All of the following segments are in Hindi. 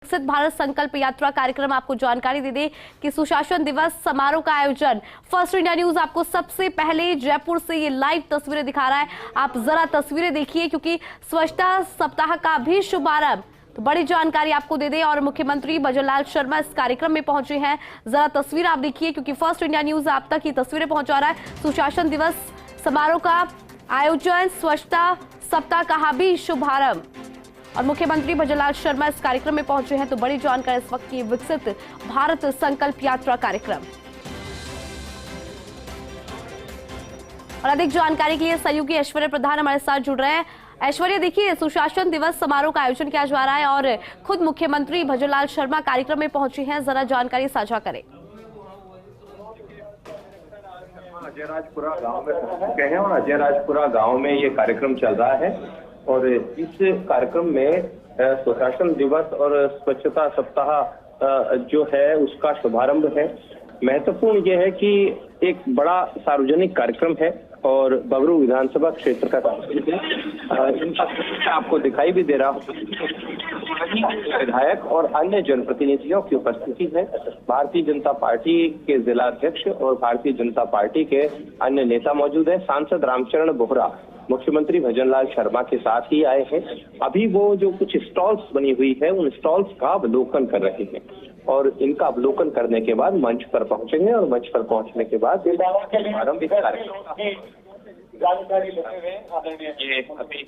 विकसित भारत संकल्प यात्रा कार्यक्रम आपको जानकारी दे दे कि सुशासन दिवस समारोह का आयोजन फर्स्ट इंडिया न्यूज आपको सबसे पहले जयपुर से ये लाइव तस्वीरें दिखा रहा है। आप जरा तस्वीरें देखिए क्योंकि स्वच्छता सप्ताह का भी शुभारंभ तो बड़ी जानकारी आपको दे दे और मुख्यमंत्री भजनलाल शर्मा इस कार्यक्रम में पहुंचे हैं। जरा तस्वीर आप देखिए क्योंकि फर्स्ट इंडिया न्यूज आप तक ये तस्वीरें पहुंचा रहा है। सुशासन दिवस समारोह का आयोजन, स्वच्छता सप्ताह का भी शुभारंभ और मुख्यमंत्री भजनलाल शर्मा इस कार्यक्रम में पहुंचे हैं। तो बड़ी जानकारी इस वक्त की विकसित भारत संकल्प यात्रा कार्यक्रम और अधिक जानकारी के लिए सहयोगी ऐश्वर्य प्रधान हमारे साथ जुड़ रहे हैं। ऐश्वर्य, देखिए सुशासन दिवस समारोह का आयोजन किया जा रहा है और खुद मुख्यमंत्री भजनलाल शर्मा कार्यक्रम में पहुंचे हैं, जरा जानकारी साझा करें। अजयराजपुरा गांव में पहुंच चुके हैं और अजयराजपुरा गांव में ये कार्यक्रम चल रहा है और इस कार्यक्रम में सुशासन दिवस और स्वच्छता सप्ताह जो है उसका शुभारंभ है। महत्वपूर्ण ये है कि एक बड़ा सार्वजनिक कार्यक्रम है और बगरू विधानसभा क्षेत्र का कार्यक्रम है। इनका आपको दिखाई भी दे रहा हो, विधायक और अन्य जनप्रतिनिधियों की उपस्थिति है। भारतीय जनता पार्टी के जिला अध्यक्ष और भारतीय जनता पार्टी के अन्य नेता मौजूद है। सांसद रामचरण बोहरा मुख्यमंत्री भजनलाल शर्मा के साथ ही आए हैं। अभी वो जो कुछ स्टॉल्स बनी हुई है उन स्टॉल्स का अवलोकन कर रहे हैं और इनका अवलोकन करने के बाद मंच पर पहुंचेंगे और मंच पर पहुंचने के बाद आरंभिक कार्यक्रम ये अभी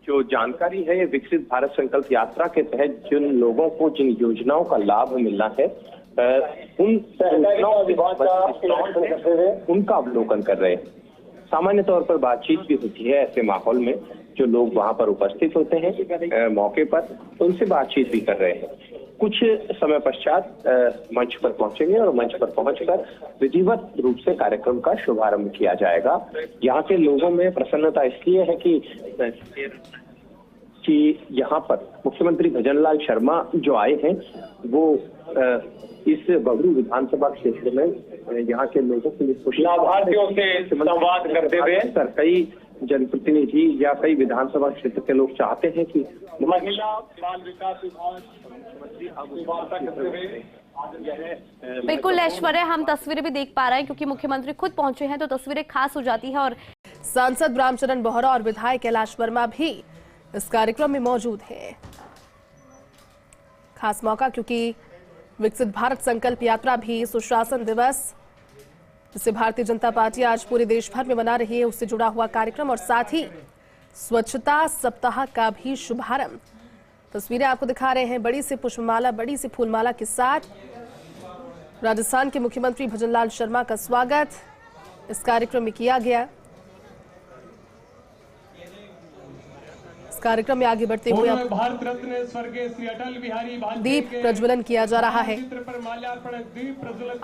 जो जानकारी है ये विकसित भारत संकल्प यात्रा के तहत जिन लोगों को जिन योजनाओं का लाभ मिलना है उन उनका अवलोकन कर रहे हैं। सामान्य तौर पर बातचीत भी होती है ऐसे माहौल में, जो लोग वहां पर उपस्थित होते हैं मौके पर उनसे बातचीत भी कर रहे हैं। कुछ समय पश्चात मंच पर पहुंचेंगे और मंच पर पहुंचकर विधिवत रूप से कार्यक्रम का शुभारंभ किया जाएगा। यहाँ के लोगों में प्रसन्नता इसलिए है कि यहाँ पर मुख्यमंत्री भजनलाल शर्मा जो आए हैं वो इस बगरू विधानसभा क्षेत्र में यहाँ के लोगों के लिए लाभार्थियों से संवाद करते हुए कई जनप्रतिनिधि या कई विधानसभा क्षेत्र के लोग चाहते हैं कि महिला बाल विकास बिल्कुल ऐश्वर्य, हम तस्वीरें भी देख पा रहे हैं क्योंकि मुख्यमंत्री खुद पहुंचे हैं तो तस्वीरें खास हो जाती है। और सांसद रामचरण बोहरा और विधायक कैलाश वर्मा भी इस कार्यक्रम में मौजूद हैं। खास मौका क्योंकि विकसित भारत संकल्प यात्रा भी सुशासन दिवस जिसे भारतीय जनता पार्टी आज पूरे देश भर में मना रही है उससे जुड़ा हुआ कार्यक्रम और साथ ही स्वच्छता सप्ताह का भी शुभारंभ। तस्वीरें आपको दिखा रहे हैं, बड़ी सी पुष्पमाला, बड़ी सी फूलमाला के साथ राजस्थान के मुख्यमंत्री भजनलाल शर्मा का स्वागत इस कार्यक्रम में किया गया। कार्यक्रम में आगे बढ़ते हुए भारत रत्न स्वर्गीय श्री अटल बिहारी दीप प्रज्वलन किया जा रहा है।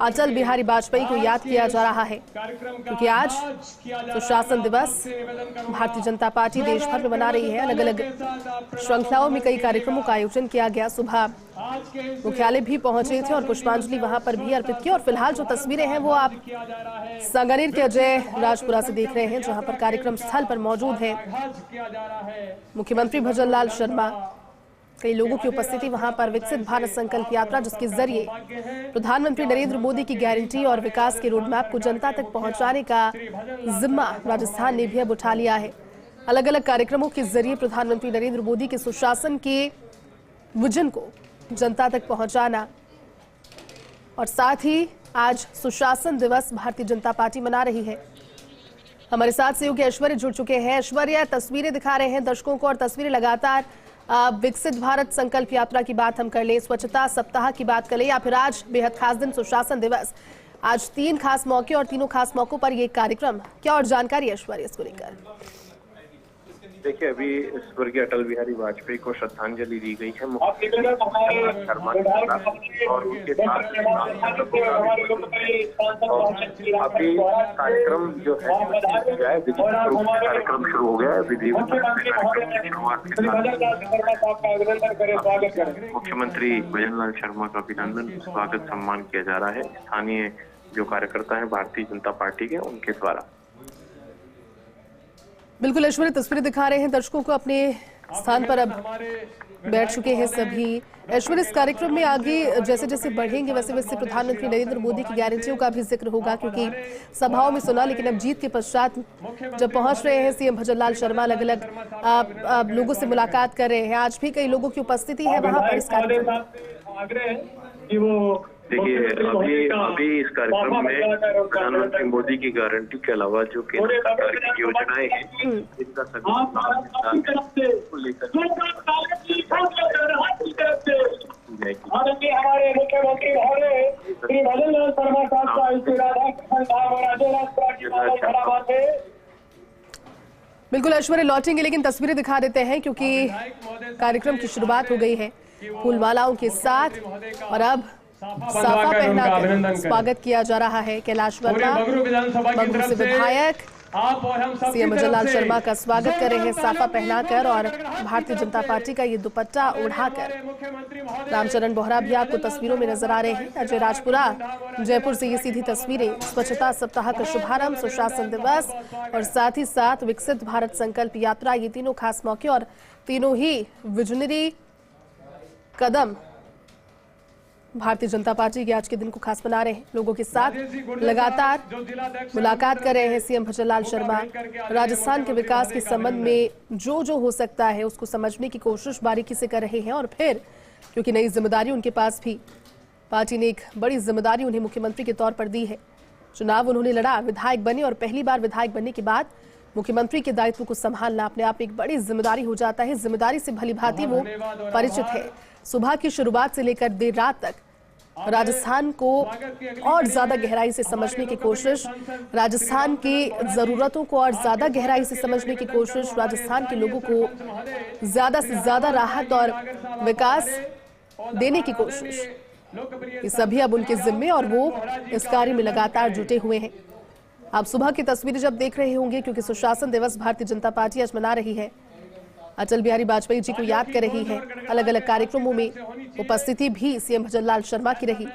अटल बिहारी वाजपेयी को याद किया जा रहा है क्योंकि आज सुशासन दिवस भारतीय जनता पार्टी देश भर में मना रही है। अलग अलग श्रृंखलाओं में कई कार्यक्रमों का आयोजन किया गया। सुबह मुख्यालय भी पहुंचे थे और पुष्पांजलि वहां पर भी अर्पित की। और फिलहाल जो तस्वीरें हैं वो आप सांगानेर के अजय राजपुरा से देख रहे हैं जहां पर कार्यक्रम स्थल पर मौजूद है मुख्यमंत्री भजनलाल शर्मा। कई लोगों की उपस्थिति वहां पर विकसित भारत संकल्प यात्रा जिसके जरिए प्रधानमंत्री नरेंद्र मोदी की गारंटी और विकास के रोडमैप को जनता तक पहुंचाने का जिम्मा राजस्थान ने भी अब उठा लिया है। अलग अलग कार्यक्रमों के जरिए प्रधानमंत्री नरेंद्र मोदी के सुशासन के विजन को जनता तक पहुंचाना और साथ ही आज सुशासन दिवस भारतीय जनता पार्टी मना रही है। हमारे साथ सहयोगी ऐश्वर्य जुड़ चुके हैं। ऐश्वर्य, तस्वीरें दिखा रहे हैं दर्शकों को और तस्वीरें लगातार विकसित भारत संकल्प यात्रा की बात हम कर ले, स्वच्छता सप्ताह की बात कर ले या फिर आज बेहद खास दिन सुशासन दिवस, आज 3 खास मौके और तीनों खास मौकों पर ये कार्यक्रम, क्या और जानकारी ऐश्वर्य इसको लेकर? देखिए, अभी स्वर्गीय अटल बिहारी वाजपेयी को श्रद्धांजलि दी गई है शर्मा और उनके साथ अभी कार्यक्रम जो है कार्यक्रम शुरू हो गया है। विधिवत शुरुआत के साथ मुख्यमंत्री भजनलाल शर्मा का अभिनंदन स्वागत सम्मान किया जा रहा है स्थानीय जो कार्यकर्ता है भारतीय जनता पार्टी के उनके द्वारा। बिल्कुल ऐश्वर्य, तस्वीरें दिखा रहे हैं दर्शकों को अपने स्थान पर अब बैठ चुके हैं सभी। ऐश्वर्य, इस कार्यक्रम में आगे जैसे जैसे बढ़ेंगे वैसे वैसे प्रधानमंत्री नरेंद्र मोदी की गारंटियों का भी जिक्र होगा, क्योंकि सभाओं में सुना, लेकिन अब जीत के पश्चात जब पहुंच रहे हैं सीएम भजनलाल शर्मा, अलग अलग लोगों से मुलाकात कर रहे हैं। आज भी कई लोगों की उपस्थिति है वहां पर इस कार्यक्रम में। देखिए, अभी इस कार्यक्रम में प्रधानमंत्री मोदी की गारंटी के अलावा जो केंद्र सरकार की योजनाएं हैं, इनका हमारे मुख्यमंत्री महोदय श्री भजनलाल शर्मा साहब का श्री राधाकृष्ण धाम और अजय थे। बिल्कुल ऐश्वर्य, लौटेंगे लेकिन तस्वीरें दिखा देते हैं क्योंकि कार्यक्रम की शुरुआत हो गई है फूलमालाओं के साथ और अब साफा पहनाकर स्वागत किया जा रहा है। कैलाश वर्मा बगरू से विधायक सीएम भजनलाल शर्मा का स्वागत कर रहे हैं साफा पहनाकर और भारतीय जनता पार्टी का ये दुपट्टा उड़ाकर। रामचरण बोहरा भी आपको तस्वीरों में नजर आ रहे हैं। अजय राजपुरा जयपुर से ये सीधी तस्वीरें। स्वच्छता सप्ताह का शुभारंभ, सुशासन दिवस और साथ ही साथ विकसित भारत संकल्प यात्रा, ये तीनों खास मौके और तीनों ही विजनरी कदम भारतीय जनता पार्टी के आज के दिन को खास बना रहे हैं। लोगों के साथ लगातार मुलाकात कर रहे हैं सीएम भजनलाल शर्मा। राजस्थान के विकास के संबंध में जो हो सकता है उसको समझने की कोशिश बारीकी से कर रहे हैं और फिर क्योंकि नई जिम्मेदारी उनके पास भी, पार्टी ने एक बड़ी जिम्मेदारी उन्हें मुख्यमंत्री के तौर पर दी है। चुनाव उन्होंने लड़ा, विधायक बने और पहली बार विधायक बनने के बाद मुख्यमंत्री के दायित्व को संभालना अपने आप एक बड़ी जिम्मेदारी हो जाता है। जिम्मेदारी से भली भांति वो परिचित है। सुबह की शुरुआत से लेकर देर रात तक राजस्थान को और ज्यादा गहराई से समझने की कोशिश, राजस्थान की जरूरतों को और ज्यादा गहराई से समझने की कोशिश, राजस्थान के लोगों को ज्यादा से ज्यादा राहत और विकास देने की कोशिश, ये सभी अब उनके जिम्मे और वो इस कार्य में लगातार जुटे हुए हैं। आप सुबह की तस्वीरें जब देख रहे होंगे क्योंकि सुशासन दिवस भारतीय जनता पार्टी आज मना रही है, अटल बिहारी वाजपेयी जी को याद कर रही है। अलग अलग कार्यक्रमों में उपस्थिति भी सीएम भजनलाल शर्मा की रही।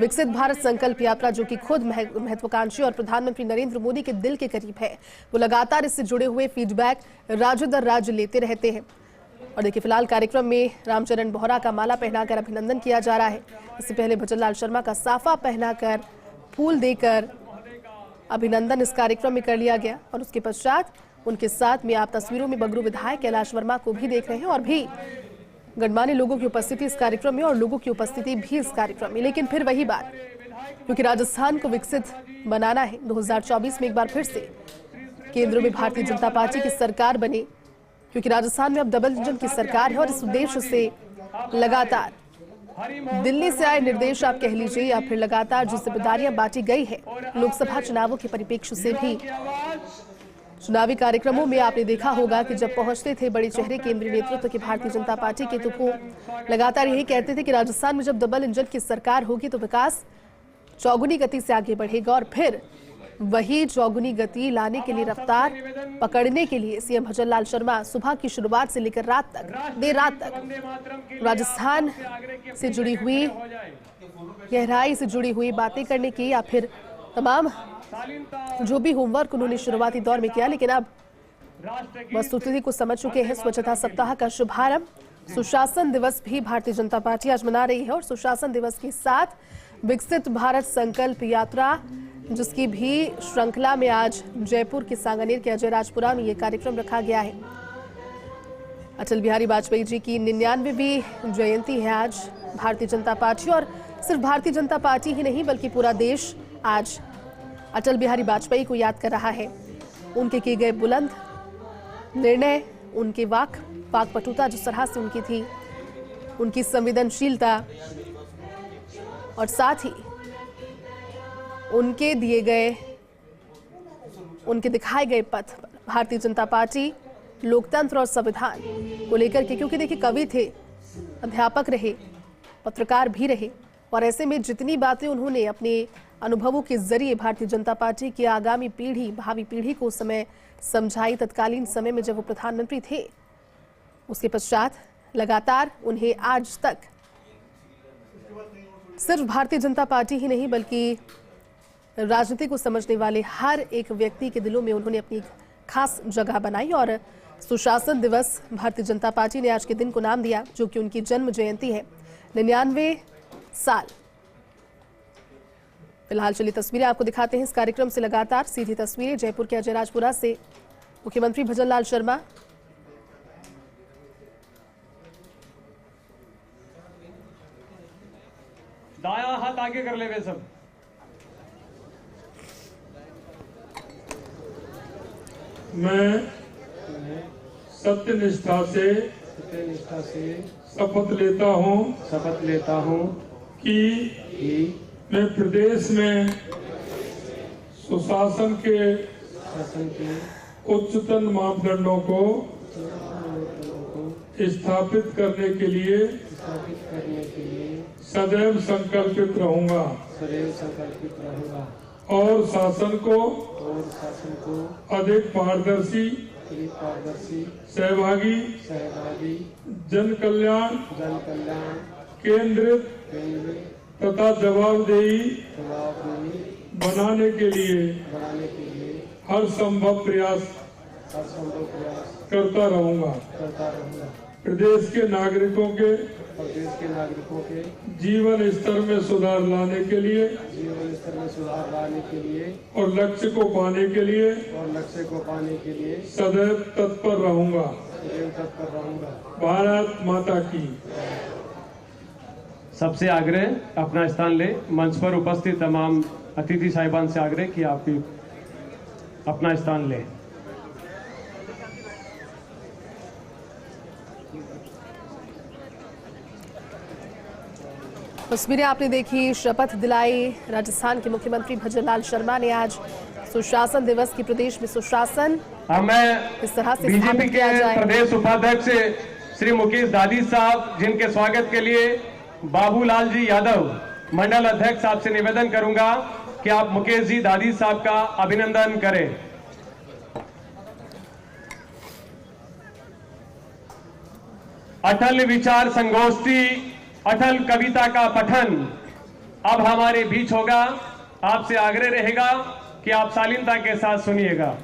विकसित भारत संकल्प यात्रा जो कि खुद महत्वाकांक्षी और प्रधानमंत्री नरेंद्र मोदी के दिल के करीब है, वो लगातार इससे जुड़े हुए फीडबैक राज्य दर राज्य लेते रहते हैं। और देखिए फिलहाल कार्यक्रम में रामचरण बोहरा का माला पहनाकर अभिनंदन किया जा रहा है। इससे पहले भजनलाल शर्मा का साफा पहनाकर फूल देकर अभिनंदन इस कार्यक्रम में कर लिया गया और उसके पश्चात उनके साथ में आप तस्वीरों में बगरू विधायक कैलाश वर्मा को भी देख रहे हैं और भी गणमान्य लोगों की उपस्थिति इस कार्यक्रम में और लोगों की उपस्थिति भी इस कार्यक्रम में। लेकिन फिर वही बात, क्योंकि राजस्थान को विकसित बनाना है, 2024 में एक बार फिर से केंद्र में भारतीय जनता पार्टी की सरकार बने, क्योंकि राजस्थान में अब डबल इंजन की सरकार है और इस उद्देश्य से लगातार दिल्ली से आए निर्देश आप कह लीजिए या फिर लगातार जो जिम्मेदारियां बांटी गई है लोकसभा चुनावों के परिप्रेक्ष्य से भी चुनावी कार्यक्रमों में आपने देखा होगा कि जब पहुंचते थे बड़े चेहरे केंद्रीय नेतृत्व के भारतीय जनता पार्टी के, तो वो लगातार यही कहते थे कि राजस्थान में जब डबल इंजन की सरकार होगी तो विकास चौगुनी गति से आगे बढ़ेगा और फिर वही चौगुनी गति लाने के लिए, रफ्तार पकड़ने के लिए सीएम भजनलाल शर्मा सुबह की शुरुआत से लेकर रात तक, देर रात तक राजस्थान से जुड़ी हुई, गहराई से जुड़ी हुई बातें करने की या फिर तमाम जो भी होमवर्क उन्होंने शुरुआती दौर में किया। लेकिन अब वस्तुस्थिति को समझ चुके हैं। स्वच्छता सप्ताह का शुभारंभ, सुशासन दिवस भी भारतीय जनता पार्टी आज मना रही है और सुशासन दिवस के साथ विकसित भारत संकल्प यात्रा जिसकी भी श्रृंखला में आज जयपुर के सांगानेर के अजय राजपुरा में ये कार्यक्रम रखा गया है। अटल बिहारी वाजपेयी जी की 99वीं जयंती है आज। भारतीय जनता पार्टी और सिर्फ भारतीय जनता पार्टी ही नहीं बल्कि पूरा देश आज अटल बिहारी वाजपेयी को याद कर रहा है। उनके किए गए बुलंद निर्णय, उनके वाकपटुता जिस तरह से उनकी थी, उनकी संवेदनशीलता और साथ ही उनके दिए गए, उनके दिखाए गए पथ पर भारतीय जनता पार्टी लोकतंत्र और संविधान को लेकर के, क्योंकि देखिए कवि थे, अध्यापक रहे, पत्रकार भी रहे और ऐसे में जितनी बातें उन्होंने अपने अनुभवों के जरिए भारतीय जनता पार्टी की आगामी पीढ़ी, भावी पीढ़ी को उस समय समझाई, तत्कालीन समय में जब वो प्रधानमंत्री थे, उसके पश्चात लगातार उन्हें आज तक सिर्फ भारतीय जनता पार्टी ही नहीं बल्कि राजनीति को समझने वाले हर एक व्यक्ति के दिलों में उन्होंने अपनी खास जगह बनाई और सुशासन दिवस भारतीय जनता पार्टी ने आज के दिन को नाम दिया, जो कि उनकी जन्म जयंती है। 99 साल। फिलहाल चलिए तस्वीरें आपको दिखाते हैं इस कार्यक्रम से। लगातार सीधी तस्वीरें जयपुर के अजयराजपुरा से। मुख्यमंत्री भजनलाल शर्मा, दाया हाथ आगे कर ले वे सब। मैं सत्यनिष्ठा से शपथ लेता हूँ कि मैं प्रदेश में सुशासन के उच्चतम मापदंडों को स्थापित करने के लिए सदैव संकल्पित रहूंगा और शासन को अधिक पारदर्शी, सहभागी, जन कल्याण केंद्रित तथा जवाबदेही बनाने के लिए हर संभव प्रयास करता रहूंगा। प्रदेश के नागरिकों के जीवन स्तर में सुधार लाने के लिए और लक्ष्य को पाने के लिए सदैव तत्पर रहूंगा। भारत माता की। सबसे आग्रह अपना स्थान ले। मंच पर उपस्थित तमाम अतिथि साहिबान से आग्रह कि आप भी अपना स्थान लें। तस्वीरें आपने देखी। शपथ दिलाई राजस्थान के मुख्यमंत्री भजनलाल शर्मा ने आज सुशासन दिवस की। प्रदेश में सुशासन मैं इस तरह से बीजेपी के प्रदेश उपाध्यक्ष श्री मुकेश दादी साहब, जिनके स्वागत के लिए बाबूलाल जी यादव मंडल अध्यक्ष साहब से निवेदन करूंगा कि आप मुकेश जी दादी साहब का अभिनंदन करें। अटल विचार संगोष्ठी, अटल कविता का पठन अब हमारे बीच होगा। आपसे आग्रह रहेगा कि आप शालीनता के साथ सुनिएगा।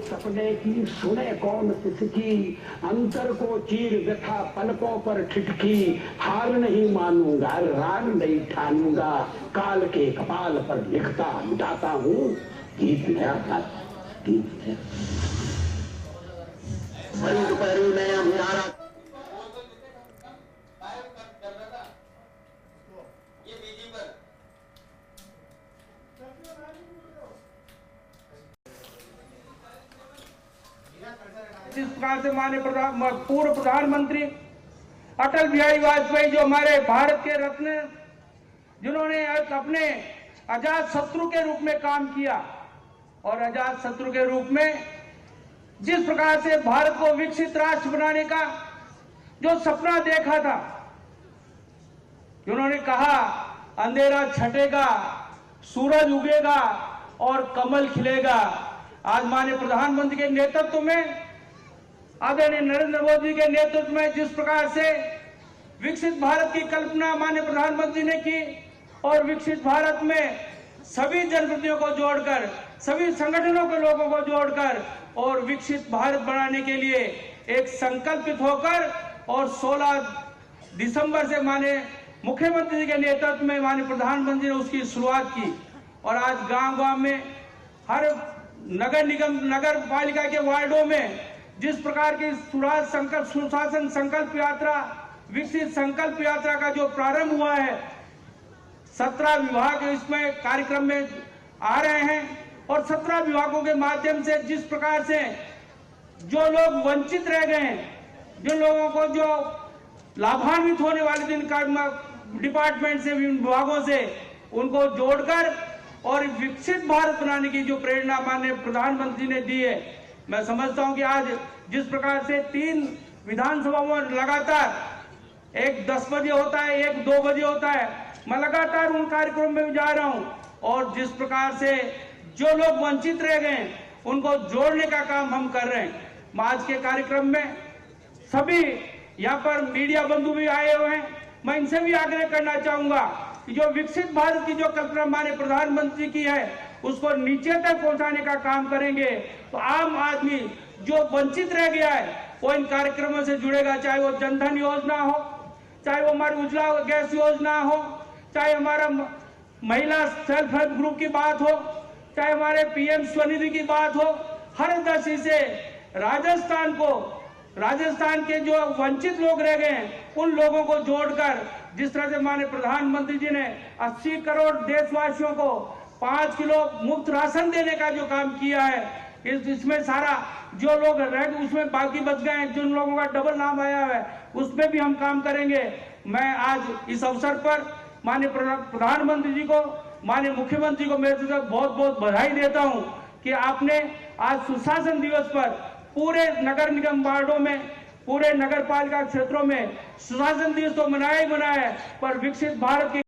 सपने की सुने कौन किसकी, अंतर को चीर व्यथा पलकों पर ठिठकी। हार नहीं मानूंगा, राग नहीं ठानूंगा, काल के कपाल पर लिखता मिटाता हूँ गीत नया था, गीत है। दोपहरी में अंधारा जिस प्रकार से माननीय पूर्व प्रधानमंत्री अटल बिहारी वाजपेयी, जो हमारे भारत के रत्न, जिन्होंने अपने अजात शत्रु के रूप में काम किया और अजात शत्रु के रूप में जिस प्रकार से भारत को विकसित राष्ट्र बनाने का जो सपना देखा था, उन्होंने कहा अंधेरा छटेगा, सूरज उगेगा और कमल खिलेगा। आज माननीय प्रधानमंत्री के नेतृत्व में, आदरणीय नरेंद्र मोदी के नेतृत्व में जिस प्रकार से विकसित भारत की कल्पना माननीय प्रधानमंत्री ने की और विकसित भारत में सभी जनप्रतिनिधियों को जोड़कर, सभी संगठनों के लोगों को जोड़कर और विकसित भारत बनाने के लिए एक संकल्पित होकर और 16 दिसंबर से माननीय मुख्यमंत्री के नेतृत्व में माननीय प्रधानमंत्री ने उसकी शुरुआत की। और आज गांव-गांव में, हर नगर निगम, नगर पालिका के वार्डों में जिस प्रकार की सुशासन संकल्प यात्रा, विकसित संकल्प यात्रा का जो प्रारंभ हुआ है, 17 विभाग इसमें कार्यक्रम में आ रहे हैं और 17 विभागों के माध्यम से जिस प्रकार से जो लोग वंचित रह गए हैं, जिन लोगों को जो लाभान्वित होने वाले जिन डिपार्टमेंट से, विभागों से, उनको जोड़कर और विकसित भारत बनाने की जो प्रेरणा माननीय प्रधानमंत्री ने दी है, मैं समझता हूं कि आज जिस प्रकार से 3 विधानसभाओं में लगातार, एक 10 बजे होता है, एक 2 बजे होता है, मैं लगातार उन कार्यक्रमों में जा रहा हूं और जिस प्रकार से जो लोग वंचित रह गए उनको जोड़ने का काम हम कर रहे हैं। आज के कार्यक्रम में सभी यहाँ पर मीडिया बंधु भी आए हुए हैं, मैं इनसे भी आग्रह करना चाहूंगा कि जो विकसित भारत की जो कल्पना माननीय प्रधानमंत्री की है उसको नीचे तक पहुंचाने का काम करेंगे तो आम आदमी जो वंचित रह गया है वो इन कार्यक्रमों से जुड़ेगा, चाहे वो जनधन योजना हो, चाहे वो हमारी उज्ज्वला गैस योजना हो, चाहे हमारा महिला सेल्फ हेल्प ग्रुप की बात हो, चाहे हमारे पीएम स्वनिधि की बात हो। हर दशा से राजस्थान के जो वंचित लोग रह गए हैं उन लोगों को जोड़कर, जिस तरह से माननीय प्रधानमंत्री जी ने 80 करोड़ देशवासियों को 5 किलो मुफ्त राशन देने का जो काम किया है, इसमें सारा जो लोग रह उसमें बाकी बच गए हैं, जिन लोगों का डबल नाम आया है उसमें भी हम काम करेंगे। मैं आज इस अवसर पर माननीय प्रधानमंत्री जी को, माननीय मुख्यमंत्री को मेरे तरफ बहुत बहुत बधाई देता हूं कि आपने आज सुशासन दिवस पर पूरे नगर निगम वार्डों में, पूरे नगर पालिका क्षेत्रों में सुशासन दिवस तो मनाया ही मनाया है, पर विकसित भारत की